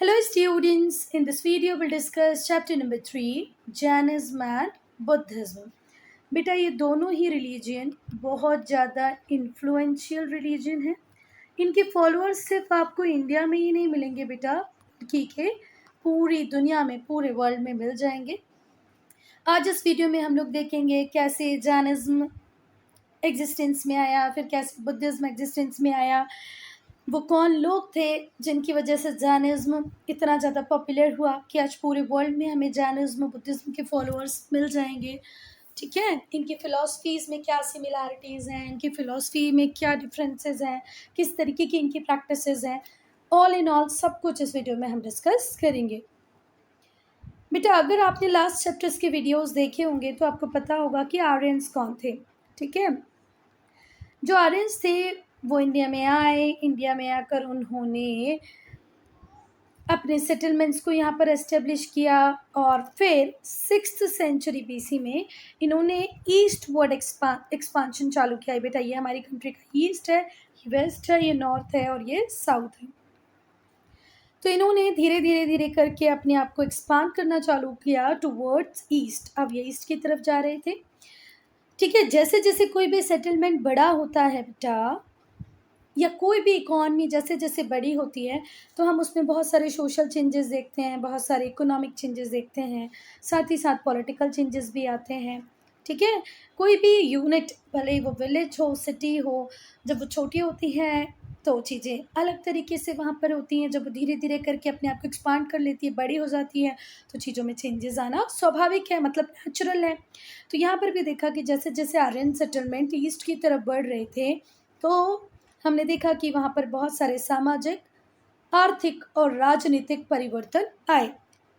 Hello students, in this video we'll discuss chapter number 3 Jainism and Buddhism. बेटा ये दोनों ही religion बहुत ज़्यादा इन्फ्लुएंशियल रिलीजन है। इनके फॉलोअर्स सिर्फ आपको इंडिया में ही नहीं मिलेंगे बेटा, बल्कि के पूरी दुनिया में, पूरे वर्ल्ड में मिल जाएंगे। आज इस वीडियो में हम लोग देखेंगे कैसे जैनिज्म एग्जिस्टेंस में आया, फिर कैसे बुद्धिज्म एग्जिस्टेंस में आया, वो कौन लोग थे जिनकी वजह से जैनिज्म इतना ज़्यादा पॉपुलर हुआ कि आज पूरे वर्ल्ड में हमें जैनिज्म बुद्धिज्म के फॉलोअर्स मिल जाएंगे। ठीक है, इनकी फ़िलासफ़ीज़ में क्या सिमिलैरिटीज़ हैं, इनकी फ़िलासफ़ी में क्या डिफरेंसेस हैं, किस तरीके की इनकी प्रैक्टिसेस हैं, ऑल इन ऑल सब कुछ इस वीडियो में हम डिस्कस करेंगे। बेटा अगर आपने लास्ट चैप्टर्स के वीडियोस देखे होंगे तो आपको पता होगा कि आर्यंस कौन थे। ठीक है, जो आर्यंस थे वो इंडिया में आए। इंडिया में आकर उन्होंने अपने सेटलमेंट्स को यहाँ पर एस्टेब्लिश किया और फिर 6th सेंचुरी बीसी में इन्होंने ईस्ट वर्ड एक्सपांशन चालू किया है। बेटा ये हमारी कंट्री का ईस्ट है, ये वेस्ट है, ये नॉर्थ है और ये साउथ है। तो इन्होंने धीरे धीरे धीरे करके अपने आप को एक्सपांड करना चालू किया टुवर्ड्स ईस्ट। अब ये ईस्ट की तरफ जा रहे थे। ठीक है, जैसे जैसे कोई भी सेटलमेंट बड़ा होता है बेटा, या कोई भी इकॉनमी जैसे जैसे बड़ी होती है तो हम उसमें बहुत सारे सोशल चेंजेस देखते हैं, बहुत सारे इकोनॉमिक चेंजेस देखते हैं, साथ ही साथ पॉलिटिकल चेंजेस भी आते हैं। ठीक है, कोई भी यूनिट, भले ही वो विलेज हो, सिटी हो, जब वो छोटी होती है तो चीज़ें अलग तरीके से वहाँ पर होती हैं। जब वो धीरे धीरे करके अपने आप को एक्सपांड कर लेती है, बड़ी हो जाती है, तो चीज़ों में चेंजेस आना स्वाभाविक है, मतलब नेचुरल है। तो यहाँ पर भी देखा कि जैसे जैसे आर्यन सेटलमेंट ईस्ट की तरफ बढ़ रहे थे तो हमने देखा कि वहाँ पर बहुत सारे सामाजिक, आर्थिक और राजनीतिक परिवर्तन आए।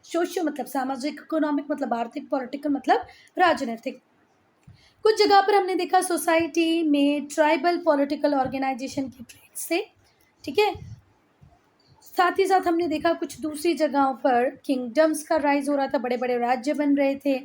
सोशियो मतलब सामाजिक, इकोनॉमिक मतलब आर्थिक, पॉलिटिकल मतलब राजनीतिक। कुछ जगह पर हमने देखा सोसाइटी में ट्राइबल पॉलिटिकल ऑर्गेनाइजेशन के ट्रेड्स थे। ठीक है, साथ ही साथ हमने देखा कुछ दूसरी जगहों पर किंगडम्स का राइज हो रहा था, बड़े बड़े राज्य बन रहे थे।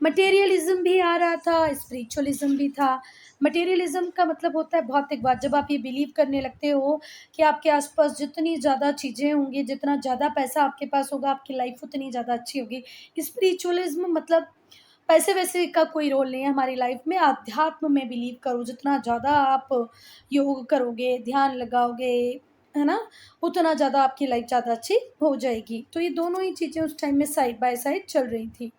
मटेरियलिज्म भी आ रहा था, स्पिरिचुअलिज्म भी था। मटेरियलिज्म का मतलब होता है भौतिकवाद। जब आप ये बिलीव करने लगते हो कि आपके आसपास जितनी ज़्यादा चीज़ें होंगी, जितना ज़्यादा पैसा आपके पास होगा, आपकी लाइफ उतनी ज़्यादा अच्छी होगी। स्पिरिचुअलिज्म मतलब पैसे वैसे का कोई रोल नहीं है हमारी लाइफ में, अध्यात्म में बिलीव करो। जितना ज़्यादा आप योग करोगे, ध्यान लगाओगे, है ना, उतना ज़्यादा आपकी लाइफ ज़्यादा अच्छी हो जाएगी। तो ये दोनों ही चीज़ें उस टाइम में साइड बाय साइड चल रही थी।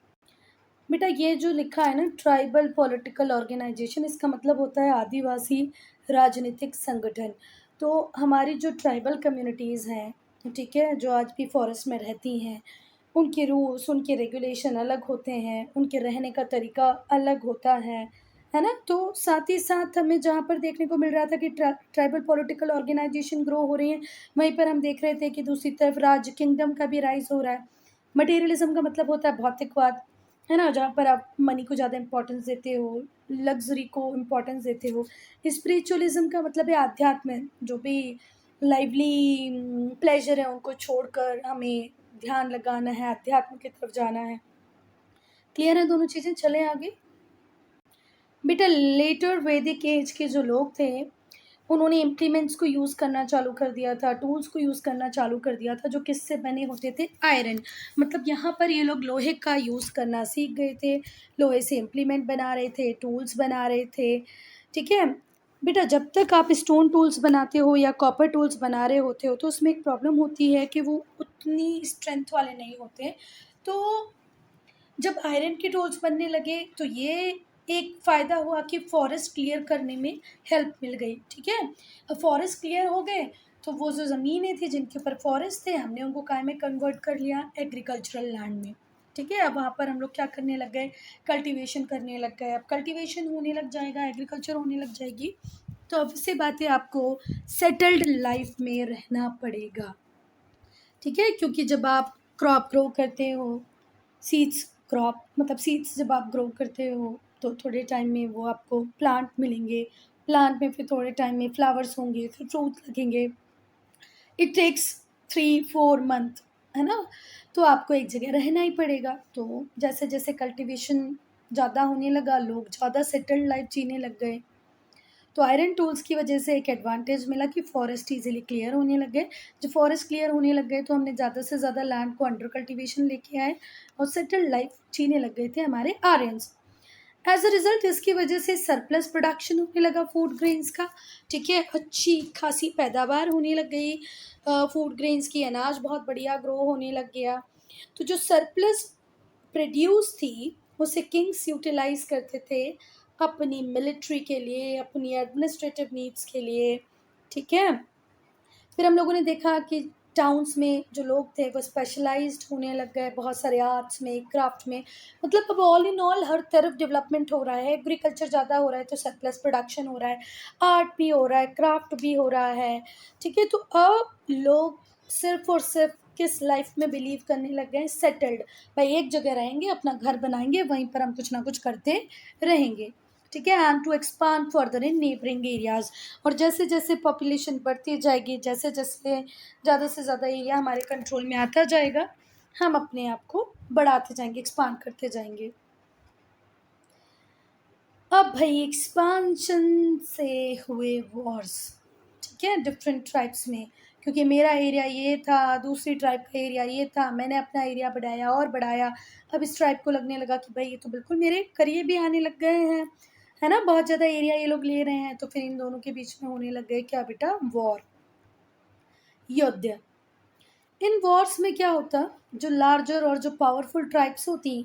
बेटा ये जो लिखा है ना ट्राइबल पॉलिटिकल ऑर्गेनाइजेशन, इसका मतलब होता है आदिवासी राजनीतिक संगठन। तो हमारी जो ट्राइबल कम्युनिटीज़ हैं, ठीक है, जो आज भी फॉरेस्ट में रहती हैं, उनके रूल्स, उनके रेगुलेशन अलग होते हैं, उनके रहने का तरीका अलग होता है ना। तो साथ ही साथ हमें जहाँ पर देखने को मिल रहा था कि ट्राइबल पॉलिटिकल ऑर्गेनाइजेशन ग्रो हो रही हैं, वहीं पर हम देख रहे थे कि दूसरी तरफ राज किंगडम का भी राइज हो रहा है। मटेरियलिज्म का मतलब होता है भौतिकवाद, है ना, जहाँ पर आप मनी को ज़्यादा इम्पोर्टेंस देते हो, लग्ज़री को इम्पोर्टेंस देते हो। स्पिरिचुअलिज़्म का मतलब है आध्यात्म, जो भी लाइवली प्लेज़र है उनको छोड़कर हमें ध्यान लगाना है, अध्यात्म की तरफ जाना है। क्लियर है दोनों चीज़ें? चलें आगे। बेटा लेटर वैदिक एज के जो लोग थे उन्होंने इम्प्लीमेंट्स को यूज़ करना चालू कर दिया था, टूल्स को यूज़ करना चालू कर दिया था, जो किससे बने होते थे? आयरन। मतलब यहाँ पर ये लोग लोहे का यूज़ करना सीख गए थे, लोहे से इम्प्लीमेंट बना रहे थे, टूल्स बना रहे थे। ठीक है बेटा, जब तक आप स्टोन टूल्स बनाते हो या कॉपर टूल्स बना रहे होते हो तो उसमें एक प्रॉब्लम होती है कि वो उतनी स्ट्रेंथ वाले नहीं होते। तो जब आयरन के टूल्स बनने लगे तो ये एक फ़ायदा हुआ कि फॉरेस्ट क्लियर करने में हेल्प मिल गई। ठीक है, अब फॉरेस्ट क्लियर हो गए तो वो जो ज़मीनें थी जिनके ऊपर फॉरेस्ट थे, हमने उनको काय में कन्वर्ट कर लिया? एग्रीकल्चरल लैंड में। ठीक है, अब वहाँ पर हम लोग क्या करने लग गए? कल्टीवेशन करने लग गए। अब कल्टीवेशन होने लग जाएगा, एग्रीकल्चर होने लग जाएगी, तो अब से बातें आपको सेटल्ड लाइफ में रहना पड़ेगा। ठीक है, क्योंकि जब आप क्रॉप ग्रो करते हो, सीड्स क्रॉप मतलब सीड्स जब आप ग्रो करते हो तो थोड़े टाइम में वो आपको प्लांट मिलेंगे, प्लांट में फिर थोड़े टाइम में फ्लावर्स होंगे, फिर फ्रूट लगेंगे। इट टेक्स 3-4 मंथ, है ना। तो आपको एक जगह रहना ही पड़ेगा। तो जैसे जैसे कल्टीवेशन ज़्यादा होने लगा, लोग ज़्यादा सेटल्ड लाइफ जीने लग गए। तो आयरन टूल्स की वजह से एक एडवांटेज मिला कि फॉरेस्ट ईजिली क्लियर होने लग गए। जब फॉरेस्ट क्लियर होने लग गए तो हमने ज़्यादा से ज़्यादा लैंड को अंडर कल्टीवेशन लेके आए और सेटल्ड लाइफ जीने लग गए थे हमारे आर्यंस। एज अ रिजल्ट इसकी वजह से सरप्लस प्रोडक्शन होने लगा फूड ग्रेन्स का, ठीक है, अच्छी खासी पैदावार होने लग गई फूड ग्रेन्स की, अनाज बहुत बढ़िया ग्रो होने लग गया। तो जो सरप्लस प्रोड्यूस थी उसे किंग्स यूटिलाइज करते थे अपनी मिलिट्री के लिए, अपनी एडमिनिस्ट्रेटिव नीड्स के लिए, ठीक है। फिर हम लोगों ने देखा कि टाउन्स में जो लोग थे वो स्पेशलाइज्ड होने लग गए बहुत सारे आर्ट्स में, क्राफ्ट में। मतलब अब ऑल इन ऑल हर तरफ डेवलपमेंट हो रहा है, एग्रीकल्चर ज़्यादा हो रहा है तो सरप्लस प्रोडक्शन हो रहा है, आर्ट भी हो रहा है, क्राफ्ट भी हो रहा है, ठीक है। तो अब लोग सिर्फ और सिर्फ किस लाइफ में बिलीव करने लग गए, सेटल्ड, भाई एक जगह रहेंगे, अपना घर बनाएंगे, वहीं पर हम कुछ ना कुछ करते रहेंगे, ठीक है, and to expand further in neighbouring areas. और जैसे जैसे पॉपुलेशन बढ़ती जाएगी, जैसे जैसे ज़्यादा से ज़्यादा एरिया हमारे कंट्रोल में आता जाएगा, हम अपने आप को बढ़ाते जाएंगे, एक्सपांड करते जाएंगे। अब भाई एक्सपांशन से हुए वॉर्स, ठीक है, डिफरेंट ट्राइब्स में, क्योंकि मेरा एरिया ये था, दूसरी ट्राइब का एरिया ये था, मैंने अपना एरिया बढ़ाया और बढ़ाया। अब इस ट्राइब को लगने लगा कि भाई ये तो बिल्कुल मेरे करीब भी आने लग गए हैं, है ना, बहुत ज़्यादा एरिया ये लोग ले रहे हैं। तो फिर इन दोनों के बीच में होने लग गए क्या बेटा, वॉर, युद्ध। इन वॉर्स में क्या होता, जो लार्जर और जो पावरफुल ट्राइब्स होती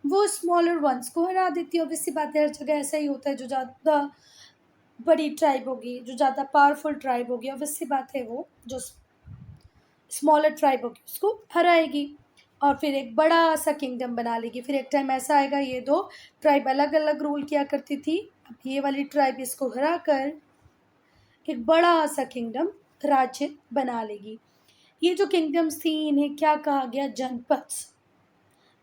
वो स्मॉलर वंस को हरा देती है। ऑब्वियसली बात है, हर जगह ऐसा ही होता है, जो ज़्यादा बड़ी ट्राइब होगी, जो ज़्यादा पावरफुल ट्राइब होगी, ऑब्वियसली बात है वो जो स्मॉलर ट्राइब होगी उसको हराएगी और फिर एक बड़ा सा किंगडम बना लेगी। फिर एक टाइम ऐसा आएगा ये दो ट्राइब अलग अलग रूल किया करती थी, अब ये वाली ट्राइब इसको हरा कर एक बड़ा सा किंगडम, राज्य बना लेगी। ये जो किंगडम्स थी इन्हें क्या कहा गया, जनपद्स।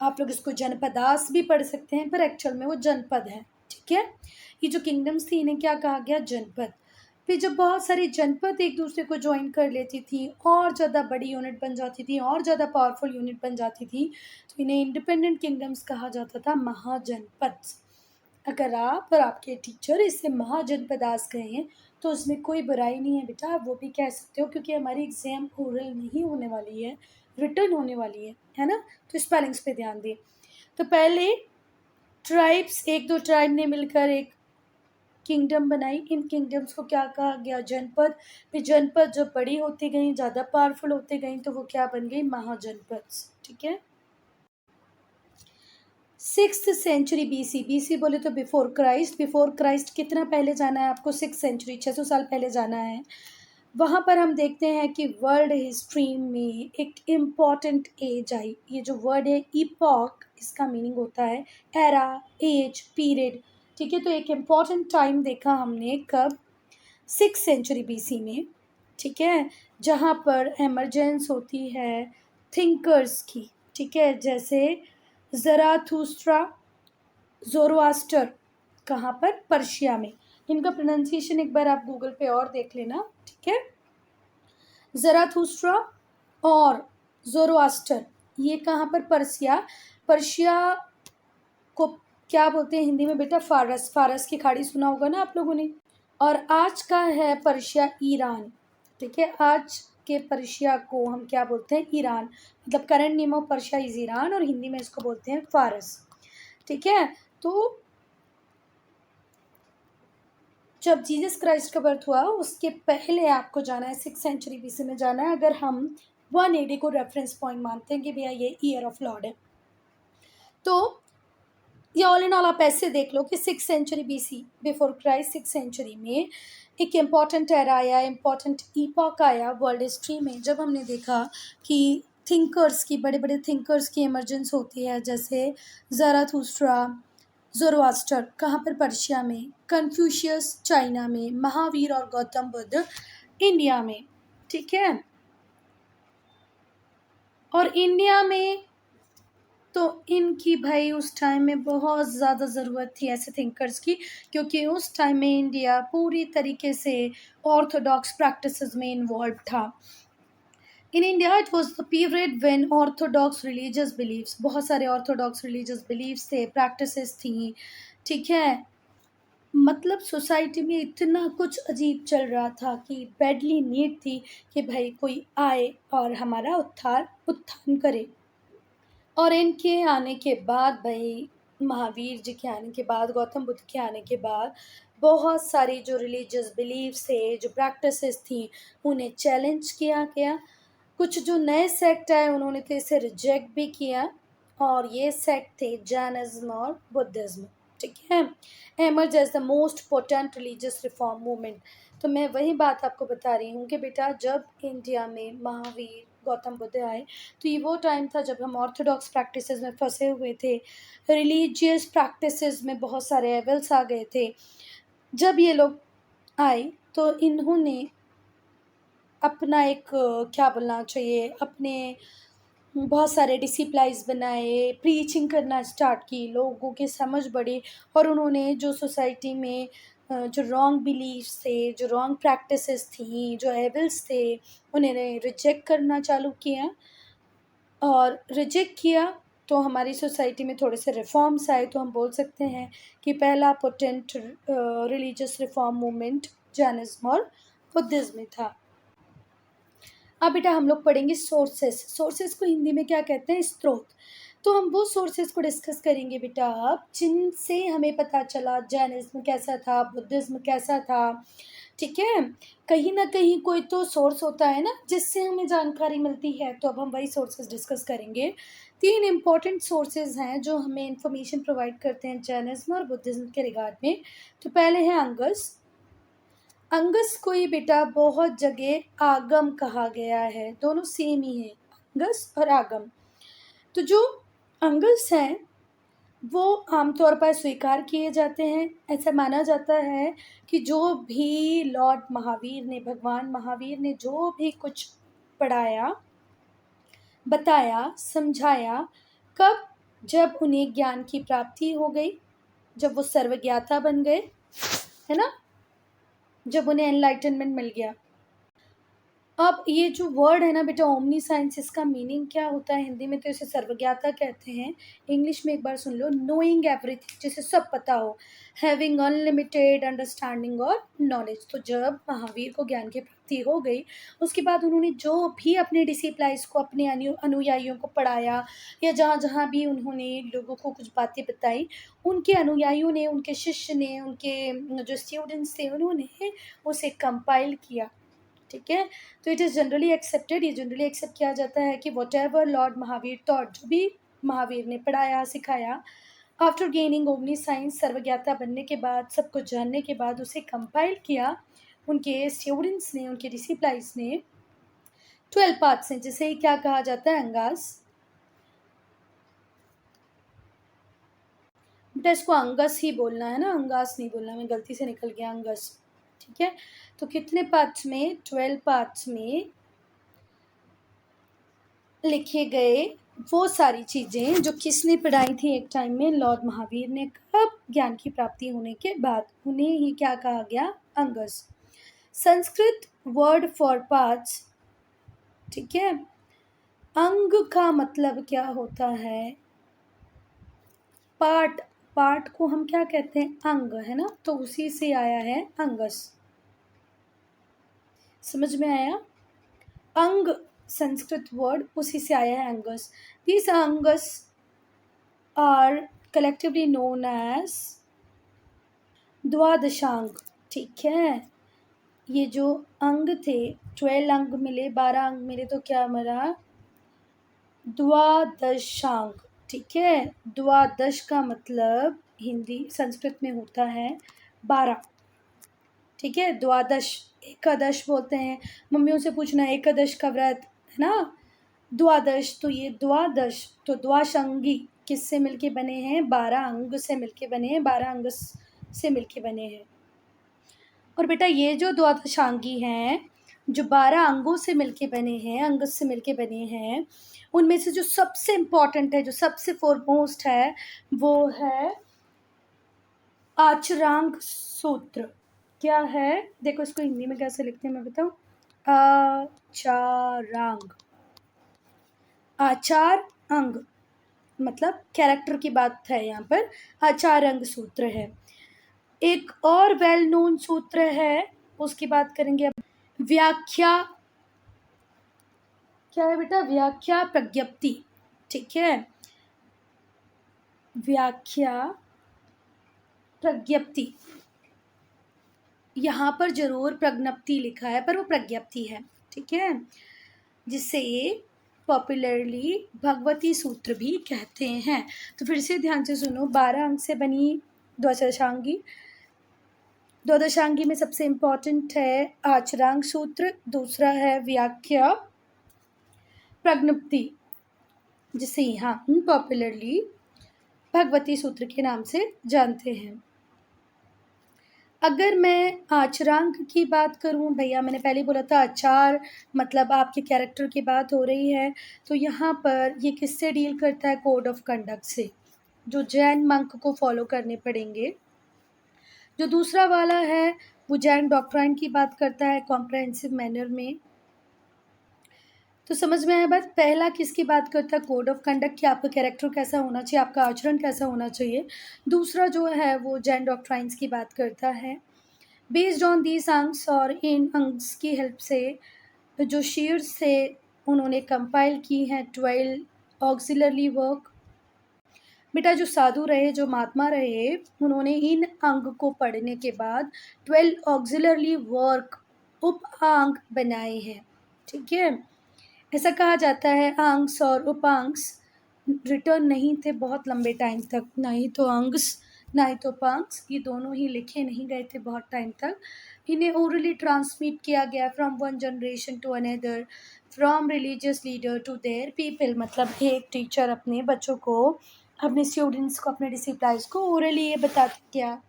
आप लोग इसको जनपदास भी पढ़ सकते हैं पर एक्चुअल में वो जनपद है, ठीक है। ये जो किंगडम्स थी इन्हें क्या कहा गया, जनपद। फिर जब बहुत सारी जनपद एक दूसरे को ज्वाइन कर लेती थी और ज़्यादा बड़ी यूनिट बन जाती थी और ज़्यादा पावरफुल यूनिट बन जाती थी तो इन्हें इंडिपेंडेंट किंगडम्स कहा जाता था, महाजनपद। अगर आप और आपके टीचर इसे महाजनपदास कहें तो उसमें कोई बुराई नहीं है बेटा, आप वो भी कह सकते हो, क्योंकि हमारी एग्जाम ओरल नहीं होने वाली है, रिटर्न होने वाली है ना। तो स्पेलिंग्स पे ध्यान दें। तो पहले ट्राइब्स, एक दो ट्राइब ने मिलकर एक किंगडम बनाई, इन किंगडम्स को क्या कहा गया, जनपद। फिर जनपद जब बड़ी होती गई, ज़्यादा पावरफुल होती गई तो वो क्या बन गई, महाजनपद, ठीक है। 6th सेंचुरी बीसी, बीसी बोले तो बिफोर क्राइस्ट, बिफोर क्राइस्ट कितना पहले जाना है आपको, 6th सेंचुरी, 600 साल पहले जाना है। वहाँ पर हम देखते हैं कि वर्ल्ड हिस्ट्री में एक इम्पॉर्टेंट एज आई। ये जो वर्ड है इपॉक, इसका मीनिंग होता है एरा, एज, पीरियड, ठीक है। तो एक इम्पॉर्टेंट टाइम देखा हमने कब, 6th सेंचुरी बीसी में, ठीक है, जहाँ पर एमरजेंस होती है थिंकर्स की, ठीक है, जैसे ज़राथुस्ट्रा, ज़ोरोआस्टर, कहाँ पर, पर्शिया में। इनका प्रोनाउंसिएशन एक बार आप गूगल पे और देख लेना, ठीक है। ज़राथुस्ट्रा और ज़ोरोआस्टर ये कहाँ पर, पर्शिया। पर्शिया को क्या बोलते हैं हिंदी में बेटा, फारस, फारस की खाड़ी सुना होगा ना आप लोगों ने। और आज का है पर्शिया ईरान, ठीक है, आज के पर्शिया को हम क्या बोलते हैं, ईरान। मतलब current name of Persia is Iran और हिंदी में इसको बोलते हैं फारस, ठीक है। तो जब जीसस क्राइस्ट का बर्थ हुआ उसके पहले आपको जाना है, 6th सेंचुरी बीसी में जाना है, अगर हम 180 को रेफरेंस पॉइंट मानते हैं कि भैया ये ईयर ऑफ लॉर्ड है। तो ये ऑल इन ऑल आप ऐसे देख लो कि 6th century BC, before Christ, 6th century में एक इम्पॉर्टेंट एरा आया, इम्पॉर्टेंट ईपॉक आया वर्ल्ड हिस्ट्री में, जब हमने देखा कि थिंकर्स की, बड़े बड़े थिंकर्स की इमर्जेंस होती है, जैसे ज़राथुस्ट्रा, ज़ोरोआस्टर कहाँ पर, पर्शिया में, कन्फ्यूशियस चाइना में, महावीर और गौतम बुद्ध इंडिया में, ठीक है। और इंडिया में तो इनकी भाई उस टाइम में बहुत ज़्यादा ज़रूरत थी ऐसे थिंकर्स की, क्योंकि उस टाइम में इंडिया पूरी तरीके से ऑर्थोडॉक्स प्रैक्टिसेस में इन्वॉल्व था। In India it was the period when orthodox religious believes, बहुत सारे ऑर्थोडॉक्स रिलीजियस बिलीव्स थे, प्रैक्टिसेस थी, ठीक है। मतलब सोसाइटी में इतना कुछ अजीब चल रहा था कि बैडली नीड थी कि भाई कोई आए और हमारा उत्थान करे। और इनके आने के बाद भाई, महावीर जी के आने के बाद, गौतम बुद्ध के आने के बाद, बहुत सारी जो रिलीजियस बिलीव्स थे, जो प्रैक्टिसेस थी, उन्हें चैलेंज किया गया। कुछ जो नए सेक्ट आए उन्होंने तो इसे रिजेक्ट भी किया, और ये सेक्ट थे जैनिज्म और बुद्धिज्म। ठीक है, emerge as the most potent religious reform movement. तो मैं वही बात आपको बता रही हूँ कि बेटा, जब इंडिया में महावीर गौतम बुद्ध आए तो ये वो टाइम था जब हम ऑर्थोडॉक्स प्रैक्टिसेस में फंसे हुए थे, रिलीजियस प्रैक्टिसेस में बहुत सारे एवल्स आ गए थे। जब ये लोग आए तो इन्होंने अपना एक क्या बोलना चाहिए, अपने बहुत सारे डिसिप्लाइज बनाए, प्रीचिंग करना स्टार्ट की, लोगों की समझ बढ़ी, और उन्होंने जो सोसाइटी में जो रॉन्ग बिलीव्स थे, जो रॉन्ग प्रैक्टिसेस थी, जो एविल्स थे, उन्हें रिजेक्ट करना चालू किया। और रिजेक्ट किया तो हमारी सोसाइटी में थोड़े से रिफॉर्म्स आए। तो हम बोल सकते हैं कि पहला potent religious reform movement Jainism और बुद्धिज्म में था। अब बेटा हम लोग पढ़ेंगे सोर्सेस। सोर्सेस को हिंदी में क्या कहते हैं? स्रोत। तो हम वो सोर्सेस को डिस्कस करेंगे बेटा अब, जिनसे हमें पता चला जैनिज्म कैसा था, बुद्धिज्म कैसा था। ठीक है, कहीं ना कहीं कोई तो सोर्स होता है ना जिससे हमें जानकारी मिलती है। तो अब हम वही सोर्सेस डिस्कस करेंगे। तीन इंपॉर्टेंट सोर्सेज हैं जो हमें इंफॉर्मेशन प्रोवाइड करते हैं जैनिज्म और बुद्धिज्म के रिगार्ड में। तो पहले है अंगस। अंगस को ही बेटा बहुत जगह आगम कहा गया है, दोनों सेम ही है, अंगस और आगम। तो जो अंगस हैं वो आमतौर पर स्वीकार किए जाते हैं। ऐसा माना जाता है कि जो भी लॉर्ड महावीर ने, भगवान महावीर ने जो भी कुछ पढ़ाया, बताया, समझाया, कब? जब उन्हें ज्ञान की प्राप्ति हो गई, जब वो सर्वज्ञाता बन गए, है ना, जब उन्हें एनलाइटनमेंट मिल गया। अब ये जो वर्ड है ना बेटा, ओमनी साइंस, इसका मीनिंग क्या होता है? हिंदी में तो इसे सर्वज्ञाता कहते हैं। इंग्लिश में एक बार सुन लो, नोइंग एवरीथिंग, जिसे सब पता हो, हैविंग अनलिमिटेड अंडरस्टैंडिंग और नॉलेज। तो जब महावीर को ज्ञान की प्राप्ति हो गई, उसके बाद उन्होंने जो भी अपने डिसिप्लाइज को, अपने अनुयायियों को पढ़ाया, या जहाँ जहाँ भी उन्होंने लोगों को कुछ बातें बताई, उनके अनुयायियों ने, उनके शिष्य ने, उनके जो स्टूडेंट्स थे, उन्होंने उसे कंपाइल किया। ठीक है, तो इट इज़ जनरली एक्सेप्टेड, ये जनरली एक्सेप्ट किया जाता है कि what ever Lord Mahavir thought, जो भी महावीर ने पढ़ाया, सिखाया, आफ्टर गेनिंग ओमनी साइंस, सर्वज्ञाता बनने के बाद, सब कुछ जानने के बाद, उसे कंपाइल किया उनके स्टूडेंट्स ने, उनके डिसिप्लाइज ने 12 पार्ट्स हैं, जिसे क्या कहा जाता है? अंगास। बेटा इसको अंगस ही बोलना है ना, अंगास नहीं बोलना, मैं गलती से निकल गया, अंगस। ठीक है, तो कितने पार्ट्स में? 12 पार्ट्स में लिखे गए वो सारी चीज़ें जो किसने पढ़ाई थी एक टाइम में? लॉर्ड महावीर ने। कब? ज्ञान की प्राप्ति होने के बाद। उन्हें ही क्या कहा गया? Angas. Sanskrit word for parts. ठीक है, अंग का मतलब क्या होता है? पार्ट। पार्ट को हम क्या कहते हैं? अंग, है ना, तो उसी से आया है अंगस। समझ में आया? अंग संस्कृत वर्ड, उसी से आया है Angas. This Angas are collectively known as Dvadashanga. ठीक है, ये जो अंग थे, 12 अंग मिले, 12 अंग मिले, तो क्या मरा? द्वादशांग। ठीक है, द्वादश का मतलब हिंदी संस्कृत में होता है 12। ठीक है, द्वादश, एकादश बोलते हैं, मम्मियों से पूछना एकादश का व्रत, है ना, द्वादश। तो ये द्वादश, तो द्वाशंगी किससे मिलके बने हैं? 12 अंग से मिलके बने हैं, 12 अंग से मिलके बने हैं। और बेटा ये जो द्वादशांगी हैं, जो 12 अंगों से मिलके बने हैं, अंग से मिलके बने हैं, उनमें से जो सबसे इम्पोर्टेंट है, जो सबसे फोरमोस्ट है, वो है आचरांग सूत्र। क्या है? देखो इसको हिंदी में कैसे लिखते हैं मैं बताऊं। आचारांग, आचार अंग मतलब कैरेक्टर की बात है यहाँ पर। आचार अंग सूत्र है। एक और वेल नोन सूत्र है, उसकी बात करेंगे अब। व्याख्या, क्या है बेटा? व्याख्या प्रज्ञप्ति। ठीक है, व्याख्या प्रज्ञप्ति। यहाँ पर जरूर प्रज्ञप्ति लिखा है पर वो प्रज्ञप्ति है। ठीक है, जिसे पॉपुलरली भगवती सूत्र भी कहते हैं। तो फिर से ध्यान से सुनो, 12 अंक से बनी द्वादशांगी। द्वादशांगी में सबसे इम्पोर्टेंट है आचरांग सूत्र, दूसरा है व्याख्या प्रज्ञप्ति, जिसे यहाँ हम पॉपुलरली भगवती सूत्र के नाम से जानते हैं। अगर मैं आचरांक की बात करूं, भैया मैंने पहले बोला था आचार मतलब आपके कैरेक्टर की बात हो रही है, तो यहाँ पर ये किससे डील करता है? कोड ऑफ कंडक्ट से, जो जैन मंक को फॉलो करने पड़ेंगे। जो दूसरा वाला है वो जैन डॉक्ट्राइन की बात करता है कॉम्प्रहेंसिव मैनर में। तो समझ में आया बात? पहला किसकी बात करता है? कोड ऑफ कंडक्ट, कि आपका कैरेक्टर कैसा होना चाहिए, आपका आचरण कैसा होना चाहिए। दूसरा जो है वो जैन डॉक्ट्राइन्स की बात करता है। बेस्ड ऑन दीज अंग्स, और इन अंग्स की हेल्प से जो शीर्ष से उन्होंने कंपाइल की हैं 12 ऑक्सिलरी वर्क। बेटा जो साधु रहे, जो महात्मा रहे, उन्होंने इन अंग को पढ़ने के बाद 12 ऑक्सिलरी वर्क उप अंग बनाए हैं। ठीक है, ऐसा कहा जाता है अंग्स और उपांग्स रिटर्न नहीं थे बहुत लंबे टाइम तक, ना ही तो अंग्स ना ही तो उपांग्स, ये दोनों ही लिखे नहीं गए थे बहुत टाइम तक। इन्हें ओरली ट्रांसमिट किया गया from one generation to another, from religious leader to their people. मतलब एक टीचर अपने बच्चों को, अपने स्टूडेंट्स को, अपने डिसिप्लाइज को ओरली ये बताते क्या।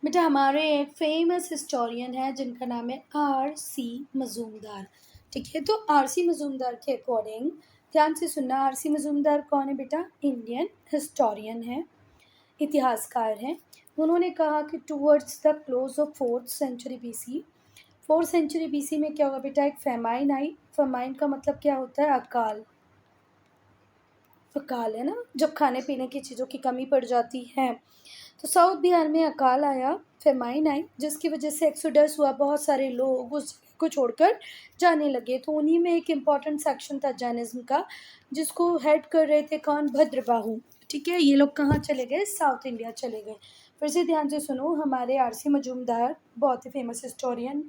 बेटा हमारे एक फेमस हिस्टोरियन है जिनका नाम है R.C. मजूमदार। ठीक है, तो R.C. मजूमदार के अकॉर्डिंग ध्यान से सुनना, R.C. मजूमदार कौन है बेटा? इंडियन हिस्टोरियन है, इतिहासकार हैं। उन्होंने कहा कि towards the close of 4th century BC, 4th century BC में क्या होगा बेटा? एक फेमाइन आई। फेमाइन का मतलब क्या होता है? अकाल। अकाल है ना, जब खाने पीने की चीज़ों की कमी पड़ जाती है। तो साउथ बिहार में अकाल आया, फेमाइन आई, जिसकी वजह से एक्सोडस हुआ, बहुत सारे लोग उस जगह को छोड़कर जाने लगे। तो उन्हीं में एक इम्पॉर्टेंट सेक्शन था जैनिज्म का, जिसको हेड कर रहे थे कौन? भद्रबाहु। ठीक है, ये लोग कहाँ चले गए? साउथ इंडिया चले गए। फिर से ध्यान से सुनो, हमारे R.C. मजूमदार बहुत ही फेमस हिस्टोरियन,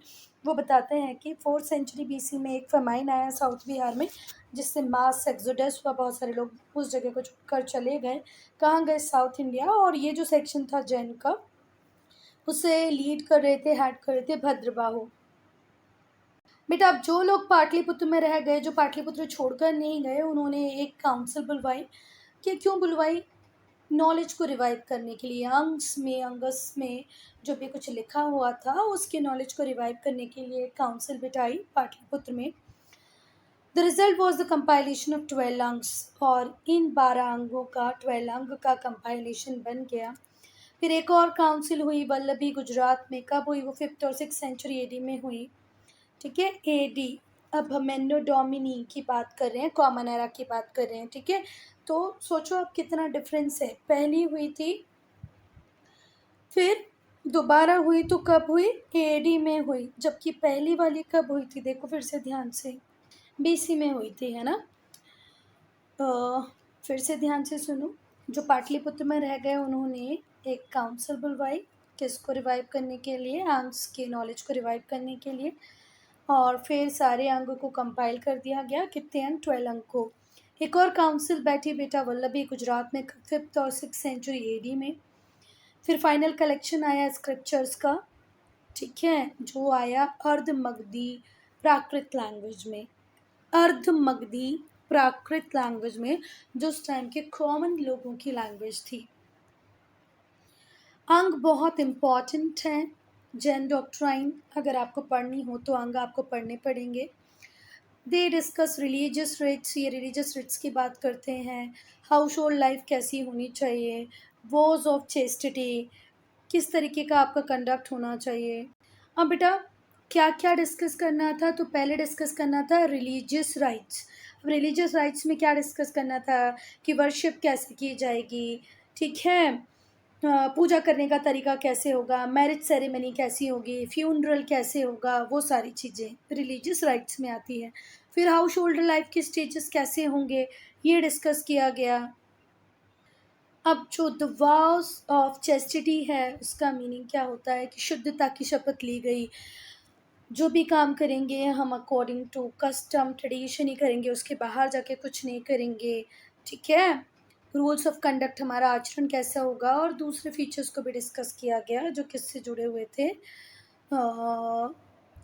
वो बताते हैं कि 4th सेंचुरी BC में एक फेमाइन आया साउथ बिहार में, जिससे मास एक्सोडस हुआ, बहुत सारे लोग उस जगह को छोड़कर चले गए। कहाँ गए? South India. और ये जो सेक्शन था जैन का, उसे लीड कर रहे थे, हेड कर रहे थे भद्रबाहु। बेटा अब जो लोग पाटलिपुत्र में रह गए, जो पाटलिपुत्र छोड़कर नहीं गए, उन्होंने एक काउंसिल बुलवाई। कि क्यों बुलवाई? नॉलेज को रिवाइव करने के लिए। अंगस में जो भी कुछ लिखा हुआ था उसके नॉलेज को रिवाइव करने के लिए काउंसिल बिठाई पाटलिपुत्र में। The result was the compilation of 12 अंग्स, और इन 12 अंगों का 12 अंग का कंपाइलेशन बन गया। फिर एक और काउंसिल हुई वल्लभी गुजरात में। कब हुई? वो 5th और 6th सेंचुरी AD में हुई। ठीक है, AD। अब हम एनो डोमिनी की बात कर रहे हैं, कॉमन एरा की बात कर रहे हैं। ठीक है, तो सोचो अब कितना डिफरेंस है। पहली हुई थी, फिर दोबारा हुई, तो कब हुई? AD में हुई। जबकि पहली वाली कब हुई थी? देखो फिर से ध्यान से, BC में हुई थी, है ना। फिर से ध्यान से सुनो, जो पाटलिपुत्र में रह गए उन्होंने एक काउंसिल बुलवाई, किसको रिवाइव करने के लिए? अंग्स के नॉलेज को रिवाइव करने के लिए। और फिर सारे अंग को कंपाइल कर दिया गया। कितने अंग? 12 अंग को। एक और काउंसिल बैठी बेटा वल्लभी गुजरात में 5th और 6th सेंचुरी AD में। फिर फाइनल कलेक्शन आया स्क्रिप्चर्स का। ठीक है, जो आया अर्ध मगधी प्राकृत लैंग्वेज में, अर्ध मगधी प्राकृत लैंग्वेज में, जो उस टाइम के कॉमन लोगों की लैंग्वेज थी। अंग बहुत इम्पॉर्टेंट हैं। जैन डॉक्ट्राइन अगर आपको पढ़नी हो तो अंग आपको पढ़ने पड़ेंगे। दे डिस्कस रिलीजियस रिट्स, ये रिलीजियस रिट्स की बात करते हैं। हाउस होल्ड लाइफ कैसी होनी चाहिए, वॉज ऑफ चेस्टिटी, किस तरीके का आपका कंडक्ट होना चाहिए। अब बेटा क्या क्या डिस्कस करना था? तो पहले डिस्कस करना था रिलीजियस राइट्स। अब रिलीजियस राइट्स में क्या डिस्कस करना था? कि वर्शिप कैसे की जाएगी। ठीक है। पूजा करने का तरीका कैसे होगा, मैरिज सेरेमनी कैसी होगी, फ्यूनरल कैसे होगा, वो सारी चीज़ें रिलीजियस राइट्स में आती है। फिर हाउस होल्ड लाइफ के स्टेजेस कैसे होंगे, ये डिस्कस किया गया। अब जो द वाउस ऑफ चेस्टिटी है, उसका मीनिंग क्या होता है कि शुद्धता की शपथ ली गई। जो भी काम करेंगे हम अकॉर्डिंग टू कस्टम ट्रेडिशन ही करेंगे, उसके बाहर जाके कुछ नहीं करेंगे। ठीक है। रूल्स ऑफ कंडक्ट, हमारा आचरण कैसा होगा, और दूसरे फीचर्स को भी डिस्कस किया गया जो किससे जुड़े हुए थे,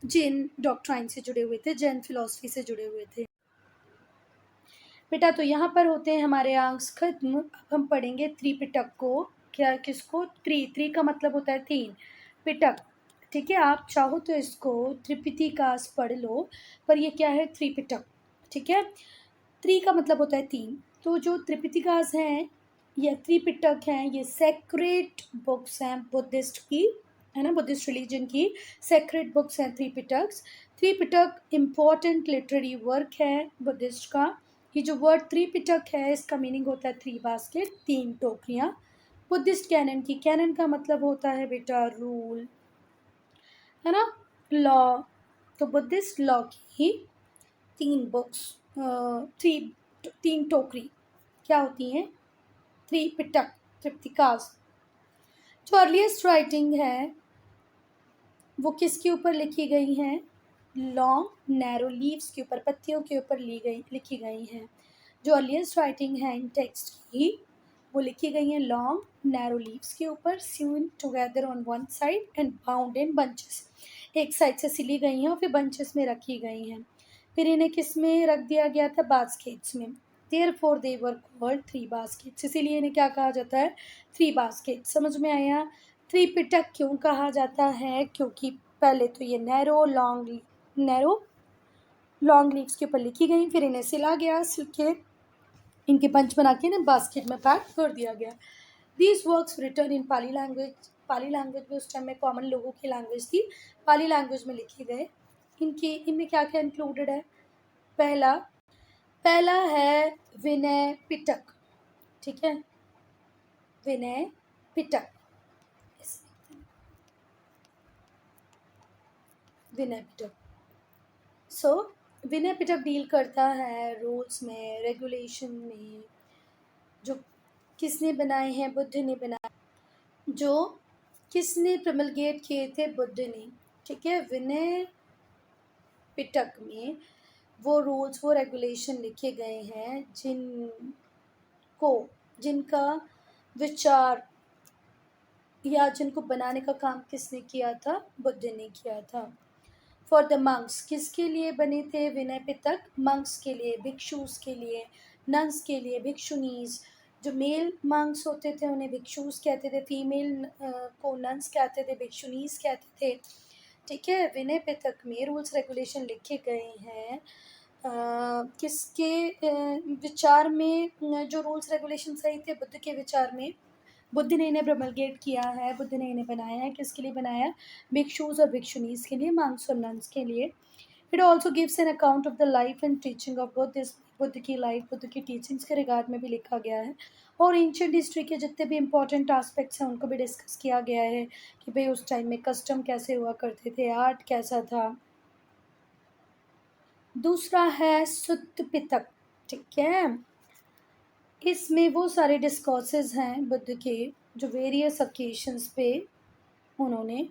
जैन डॉक्ट्राइन से जुड़े हुए थे, जैन फिलॉसफी से जुड़े हुए थे। बेटा तो यहाँ पर होते हैं हमारे अंक खत्म। अब हम पढ़ेंगे त्रिपिटक को। क्या, किसको? त्रि का मतलब होता है 3, पिटक। ठीक है, आप चाहो तो इसको त्रिपितिकास पढ़ लो, पर ये क्या है? त्रिपिटक। ठीक है। का मतलब होता है 3। तो जो त्रिपितिकास हैं या त्रिपिटक हैं, ये सेक्रेट बुक्स हैं बुद्धिस्ट की, है ना, बुद्धिस्ट रिलीजन की सेक्रेट बुक्स हैं त्रिपिटक्स। त्रिपिटक इम्पॉर्टेंट लिटरेरी वर्क है बुद्धिस्ट का। ये जो वर्ड त्रिपिटक है, इसका मीनिंग होता है 3 बास्केट, 3 टोकरियाँ। बुद्धिस्ट कैनन की, कैनन का मतलब होता है बेटा रूल, है ना, लॉ। तो बुद्धिस्ट लॉ की 3 बुक्स, थ्री 3 टोकरी क्या होती हैं? त्रिपिटक, त्रिपिटिकास। जो अर्लीस्ट राइटिंग है वो किसके ऊपर लिखी गई हैं? लॉन्ग नैरो लीव्स के ऊपर, पत्तियों के ऊपर लिखी गई हैं। जो अर्लीस्ट राइटिंग है इन टेक्स्ट की, वो लिखी गई हैं लॉन्ग नैरो लीव्स के ऊपर, स्यून together on one side and bound in bunches. एक साइड से सिली गई हैं और फिर बंचेस में रखी गई हैं। फिर इन्हें किस में रख दिया गया था? बास्केट्स में। Therefore they were called 3 baskets, इसीलिए इन्हें क्या कहा जाता है? 3 बास्केट्स। समझ में आया? त्रिपिटक क्यों कहा जाता है? क्योंकि पहले तो ये नैरो लॉन्ग लीव्स के ऊपर लिखी गई, फिर इन्हें सिला गया, सिल के इनके पंच बना के इन्हें बास्केट में पैक कर दिया गया। These works return in Pali language. Pali language भी उस टाइम में कॉमन लोगों की लैंग्वेज थी, पाली लैंग्वेज में लिखे गए। इनमें क्या क्या इंक्लूडेड है? पहला पहला है विनय पिटक। ठीक है, विनय पिटक, विनय पिटक। सो विनय पिटक डील करता है रूल्स में, रेगुलेशन में, जो किसने बनाए हैं? बुद्ध ने बनाए। जो किसने प्रमलगेट किए थे? बुद्ध ने। ठीक है। विनय पिटक में वो रूल्स, वो रेगुलेशन लिखे गए हैं जिनका विचार या जिनको बनाने का काम किसने किया था? बुद्ध ने किया था। फॉर द मंक्स, किसके लिए बने थे विनय पिटक? मंक्स के लिए, भिक्षुस के लिए, नन्स के लिए, भिक्षुनीज। जो मेल मंक्स होते थे उन्हें भिक्षुस कहते थे, फीमेल को नन्स कहते थे, भिक्षुनीज कहते थे। ठीक है। विनय पिटक में रूल्स रेगुलेशन लिखे गए हैं किसके विचार में? जो रूल्स रेगुलेशन सही थे बुद्ध के विचार में। बुद्ध ने इन्हें प्रमलगेट किया है, बुद्ध ने इन्हें बनाया है। किसके लिए बनाया? भिक्षुस और भिक्षुनीज के लिए, मंक्स और नन्स के लिए। It also gives an account of the life and teaching of Buddha. Buddha की लाइफ, बुद्ध की टीचिंग्स के रिगार्ड में भी लिखा गया है। और एंशिएंट हिस्ट्री के जितने भी इंपॉर्टेंट एस्पेक्ट्स हैं उनको भी डिस्कस किया गया है कि भाई उस टाइम में कस्टम कैसे हुआ करते थे, आर्ट कैसा था। दूसरा है सुत्त पिटक। ठीक है। इसमें वो सारे डिस्कोर्सेज हैं बुद्ध के, जो वेरियस ओकेशंस पे उन्होंने,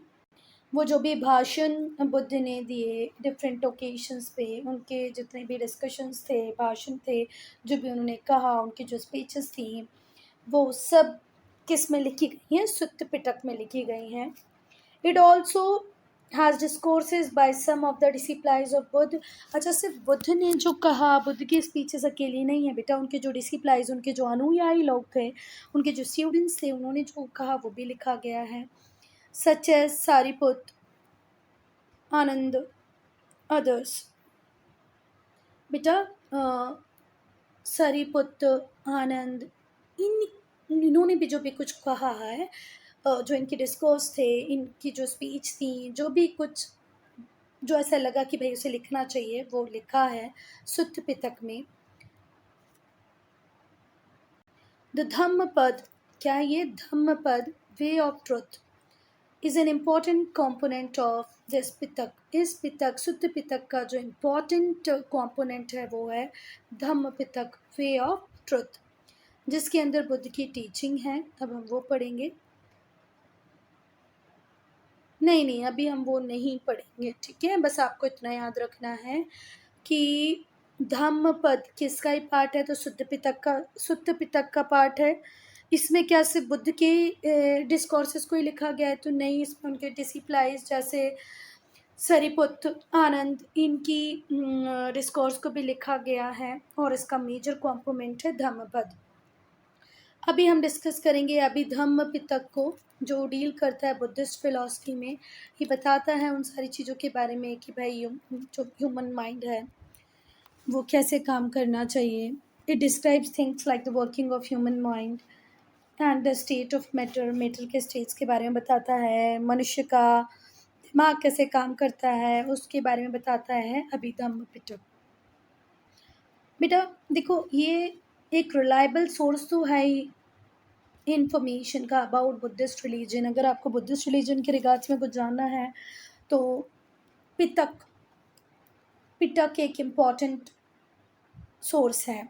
वो जो भी भाषण बुद्ध ने दिए डिफरेंट ओकेशंस पे, उनके जितने भी डिस्कशंस थे, भाषण थे, जो भी उन्होंने कहा, उनकी जो स्पीचेस थी, वो सब किस में लिखी गई हैं? सुत्त पिटक में लिखी गई हैं। It also has discourses by some of the disciples of Buddha. अच्छा, सिर्फ बुद्ध ने जो कहा, बुद्ध की स्पीचेस अकेली नहीं है बेटा, उनके जो डिसिप्लाइज, उनके जो अनुयायी लोग थे, उनके जो स्टूडेंट्स थे, उन्होंने जो कहा वो भी लिखा गया है। सच एज सारीपुत्र, आनंद, अदर्स। बेटा सारीपुत्र, आनंद, इन्होंने भी जो भी कुछ कहा है, जो इनके डिस्कोर्स थे, इनकी जो स्पीच थी, जो भी कुछ जो ऐसा लगा कि भाई उसे लिखना चाहिए, वो लिखा है सुत्त पिटक में। द धम्मपद क्या ये Dhammapada way of truth is an important component of this Pitaka. इस पितक शुद्ध पितक का जो इम्पॉर्टेंट कॉम्पोनेंट है वो है धम्म पितक वे ऑफ ट्रुथ, जिसके अंदर बुद्ध की टीचिंग है। अब हम वो पढ़ेंगे। नहीं, अभी हम वो नहीं पढ़ेंगे, ठीक है। बस आपको इतना याद रखना है कि धम्म पद किसका ही पार्ट है, तो शुद्ध पितक का पार्ट है। इसमें क्या सिर्फ बुद्ध के डिस्कोर्सेस को ही लिखा गया है, तो नहीं, इसमें उनके डिसिप्लाइज जैसे सरिपुत्र, आनंद, इनकी डिस्कोर्स को भी लिखा गया है, और इसका मेजर कॉम्पोनेंट है धम्मपद। अभी हम डिस्कस करेंगे अभिधम्म पितक को, जो डील करता है बुद्धिस्ट फिलॉसफी में। ये बताता है उन सारी चीज़ों के बारे में कि भाई जो ह्यूमन माइंड है वो कैसे काम करना चाहिए। It describes things like the working of human mind and the state of matter के स्टेट्स के बारे में बताता है। मनुष्य का दिमाग कैसे काम करता है उसके बारे में बताता है अभिधम्म पिटक। बेटा देखो, ये एक रिलायबल सोर्स तो है ही इंफॉर्मेशन का अबाउट बुद्धिस्ट रिलीजन। अगर आपको बुद्धिस्ट रिलीजन के रिगार्ड्स में कुछ जानना है तो पिटक एक इम्पॉर्टेंट सोर्स है।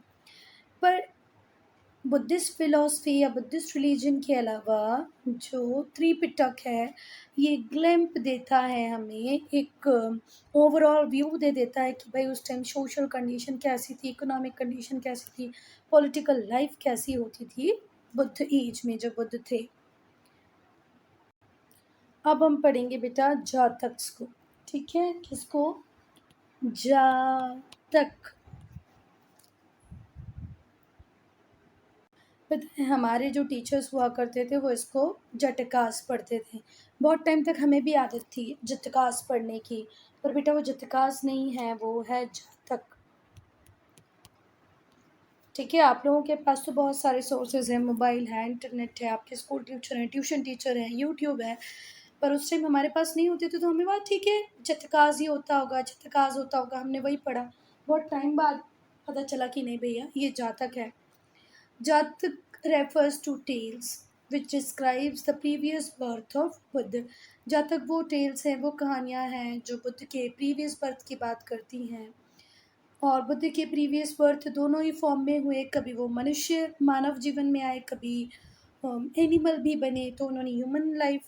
पर बुद्धिस्ट फिलॉसफी या बुद्धिस्ट रिलीजन के अलावा जो त्रिपिटक है, ये ग्लिम्प देता है हमें, एक ओवरऑल व्यू दे देता है कि भाई उस टाइम सोशल कंडीशन कैसी थी, इकोनॉमिक कंडीशन कैसी थी, पॉलिटिकल लाइफ कैसी होती थी बुद्ध एज में जब बुद्ध थे। अब हम पढ़ेंगे बेटा जातक्स को, ठीक है। किसको? जातक। पता है हमारे जो टीचर्स हुआ करते थे वो इसको जटकास पढ़ते थे। बहुत टाइम तक हमें भी आदत थी जटकास पढ़ने की, पर बेटा वो जटकास नहीं है, वो है जातक, ठीक है। आप लोगों के पास तो बहुत सारे सोर्सेज हैं, मोबाइल है, इंटरनेट है, आपके स्कूल टीचर हैं, ट्यूशन टीचर हैं, यूट्यूब है। पर उस टाइम हमारे पास नहीं होते थे, तो हमें बात ठीक है जटकास ही होता होगा, जटकास होता होगा, हमने वही पढ़ा। बहुत टाइम बाद पता चला कि नहीं भैया ये जातक है। Jatak refers to tales which describes the previous birth of Buddha. जातक वो टेल्स हैं, वो कहानियाँ हैं जो बुद्ध के प्रीवियस बर्थ की बात करती हैं। और बुद्ध के प्रीवियस बर्थ दोनों ही फॉर्म में हुए, कभी वो मनुष्य मानव जीवन में आए, कभी एनिमल भी बने। तो उन्होंने ह्यूमन लाइफ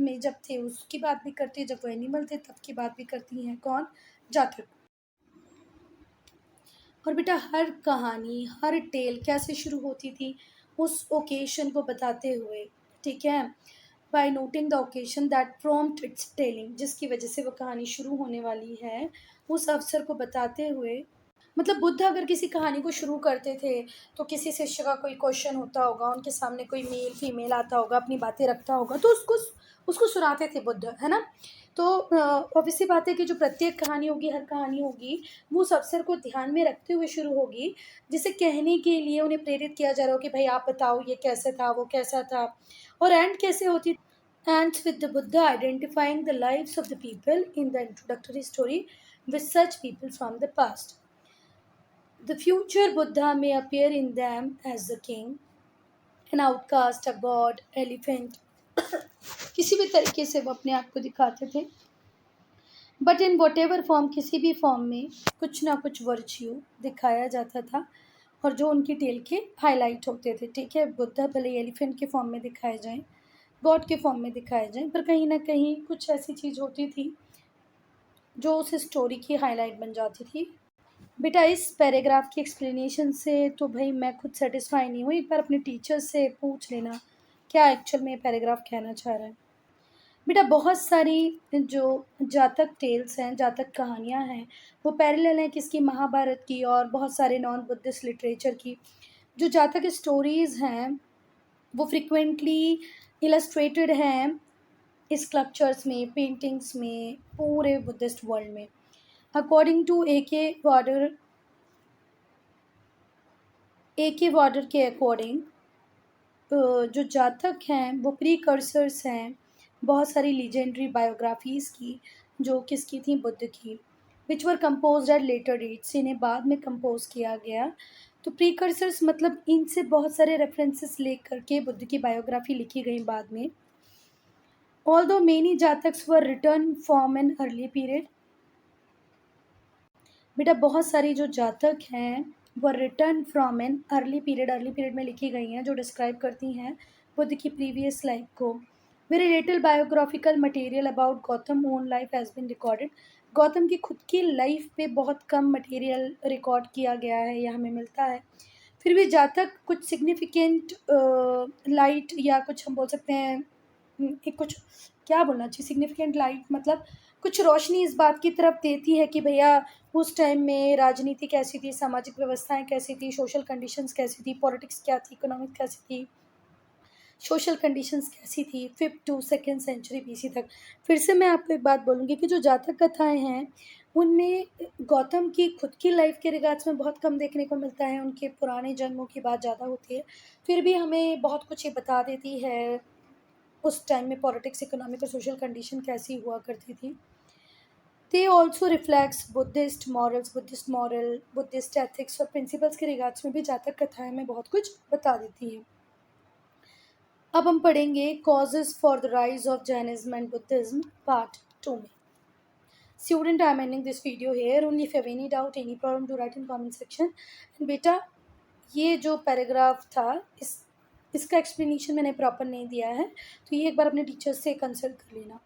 में जब थे उसकी बात भी करती है, जब वो एनिमल थे तब की बात भी करती हैं। कौन? जातक। और बेटा हर कहानी, हर टेल कैसे शुरू होती थी उस ओकेशन को बताते हुए, ठीक है। By noting the occasion that prompt its telling, जिसकी वजह से वो कहानी शुरू होने वाली है, उस अवसर को बताते हुए। मतलब बुद्ध अगर किसी कहानी को शुरू करते थे तो किसी शिष्य का कोई क्वेश्चन होता होगा, उनके सामने कोई मेल फीमेल आता होगा, अपनी बातें रखता होगा, तो उसको उसको सुनाते थे बुद्ध, है ना। तो ऑब्वियसली बात है कि जो प्रत्येक कहानी होगी, हर कहानी होगी, वो उस अवसर को ध्यान में रखते हुए शुरू होगी, जिसे कहने के लिए उन्हें प्रेरित किया जा रहा हो कि भाई आप बताओ ये कैसे था, वो कैसा था, और एंड कैसे होती। ends with the Buddha identifying the lives of the people in the introductory story with such people from the past. The future Buddha may appear in them as a king, an outcast, a god, elephant. किसी भी तरीके से वो अपने आप को दिखाते थे, but in what ever form, किसी भी फॉर्म में कुछ ना कुछ वर्च्यू दिखाया जाता था, और जो उनकी टेल के हाईलाइट होते थे, ठीक है। बुद्धा भले एलिफेंट के फॉर्म में दिखाए जाएं, गॉड के फॉर्म में दिखाए जाएं, पर कहीं ना कहीं कुछ ऐसी चीज़ होती थी जो उस स्टोरी की हाईलाइट बन जाती थी। बेटा इस पैराग्राफ की एक्सप्लेनेशन से तो भाई मैं खुद सेटिस्फाई नहीं हूँ, एक बार अपने टीचर से पूछ लेना क्या एक्चुअल में पैराग्राफ कहना चाह रहा है। बेटा बहुत सारी जो जातक टेल्स हैं, जातक कहानियाँ हैं, वो पैरेलल हैं किसकी? महाभारत की और बहुत सारे नॉन बुद्धिस्ट लिटरेचर की। जो जातक स्टोरीज़ हैं वो फ्रिक्वेंटली इलस्ट्रेटेड हैं स्कल्पचर्स में, पेंटिंग्स में, पूरे बुद्धिस्ट वर्ल्ड में। अकॉर्डिंग टू ए के वार्डर के अकॉर्डिंग जो जातक हैं वो प्रीकर्सर्स हैं बहुत सारी लीजेंडरी बायोग्राफीज़ की, जो किसकी थी? बुद्ध की, विच वर कंपोज एट लेटर डेट्स, इन्हें बाद में कंपोज किया गया। तो प्रीकर्सर्स मतलब इनसे बहुत सारे रेफरेंसेस लेकर के बुद्ध की बायोग्राफी लिखी गई बाद में. Although many जातक्स were written from an early period, बेटा बहुत सारी जो जातक हैं वो return from an early period में लिखी गई हैं जो डिस्क्राइब करती हैं बुद्ध की प्रीवियस लाइफ को. Very little biographical material about Gautam own life has been recorded. Gautam की खुद की लाइफ पे बहुत कम मटेरियल रिकॉर्ड किया गया है या हमें मिलता है. फिर भी जातक कुछ सिग्निफिकेंट लाइट या कुछ हम बोल सकते हैं एक कुछ क्या बोलना चाहिए सिग्निफिकेंट लाइट मतलब कुछ रोशनी इस बात की तरफ देती है कि भैया उस टाइम में राजनीति कैसी थी, सामाजिक व्यवस्थाएं कैसी थी, सोशल कंडीशंस कैसी थी, पॉलिटिक्स क्या थी, इकोनॉमिक कैसी थी, सोशल कंडीशंस कैसी थी 5th to 2nd century BC तक. फिर से मैं आपको एक बात बोलूँगी कि जो जातक कथाएं हैं उनमें गौतम की खुद की लाइफ के रिगार्ड्स में बहुत कम देखने को मिलता है, उनके पुराने जन्मों की बात ज़्यादा होती है. फिर भी हमें बहुत कुछ ये बता देती है उस टाइम में पॉलिटिक्स, इकोनॉमिक और सोशल कंडीशन कैसी हुआ करती थी. They also reflects Buddhist morals, Buddhist ethics और प्रिंसिपल्स के रिगार्ड्स में भी जातक कथाएं में बहुत कुछ बता देती है. अब हम पढ़ेंगे causes for the rise of Jainism and Buddhism part 2 में. Student, I am ending this video here. Only if you have any doubt, any problem, to write in comment section. And बेटा ये जो पैराग्राफ था इसका explanation मैंने proper नहीं दिया है तो ये एक बार अपने टीचर से कंसल्ट कर लेना.